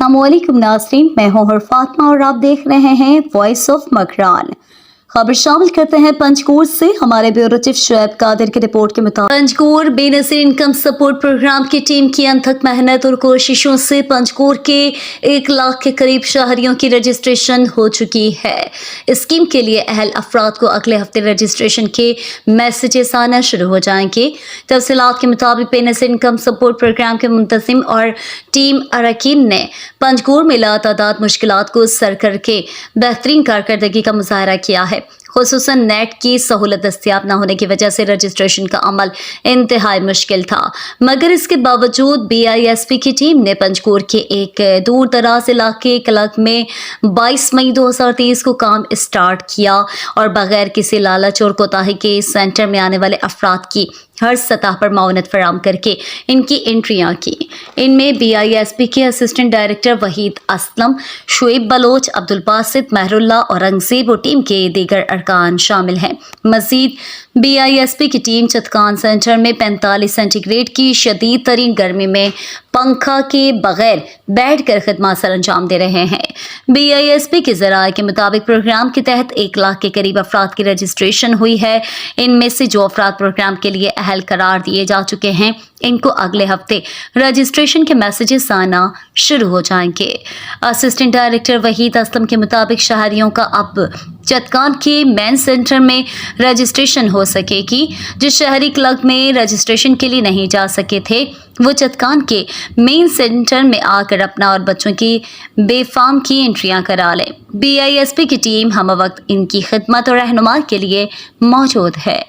अस्सलामुअलैकुम नाज़रीन, मैं हूं फातिमा और आप देख रहे हैं वॉइस ऑफ मकरान। खबर शामिल करते हैं पंचकूर से। हमारे ब्यूरो चीफ शुएब कादिर की रिपोर्ट के मुताबिक पंचकूर बेनज़ीर इनकम सपोर्ट प्रोग्राम की टीम की अनथक मेहनत और कोशिशों से पंचकूर के 1 लाख के करीब शहरियों की रजिस्ट्रेशन हो चुकी है। इस स्कीम के लिए अहल अफराद को अगले हफ्ते रजिस्ट्रेशन के मैसेजेस आना शुरू हो जाएंगे। तफसीलात के मुताबिक बेनज़ीर इनकम सपोर्ट प्रोग्राम के मुंतज़िम और टीम अरकान ने पंचकूर में लातादाद मुश्किलात को सर करके बेहतरीन कारकर्दगी का मुजाहरा किया है। खुसूसन नेट की सहूलत दस्तियाब न होने की वजह से रजिस्ट्रेशन का अमल इंतहाई मुश्किल था, मगर इसके बावजूद BISP की टीम ने पंचकूर के एक दूर दराज इलाके कलक में 22 मई 2023 को काम स्टार्ट किया और बगैर किसी लालच और कोताही के सेंटर में आने वाले अफराद की हर सतह पर मावनत फराम करके इनकी एंट्रियां की। इनमें BISP के असिस्टेंट डायरेक्टर वहीद असलम, शुएब बलोच, अब्दुल बासित, महरुल्ला, औरंगजेब और टीम के दीगर अरकान शामिल हैं। मजीद BISP की टीम चतकान सेंटर में 45 सेंटीग्रेड की शदीद तरीन गर्मी में पंखा के बगैर बैठ कर खदमात सर अंजाम दे रहे हैं। BISP के ज़राए के मुताबिक प्रोग्राम के तहत 1 लाख के करीब अफराद की रजिस्ट्रेशन हुई है। इनमें से जो अफराद प्रोग्राम के लिए अहल करार दिए जा चुके हैं, इनको अगले हफ्ते रजिस्ट्रेशन के मैसेजेस आना शुरू हो जाएंगे। असिस्टेंट डायरेक्टर वहीद असलम के मुताबिक शहरियों का अब चतकान के मेन सेंटर में रजिस्ट्रेशन हो सकेगी। जिस शहरी क्लब में रजिस्ट्रेशन के लिए नहीं जा सके थे, वो चतकान के मेन सेंटर में आकर अपना और बच्चों की बेफाम की एंट्रियां करा लें। BISP की टीम हम वक्त इनकी खिदमत और रहनुमाई के लिए मौजूद है।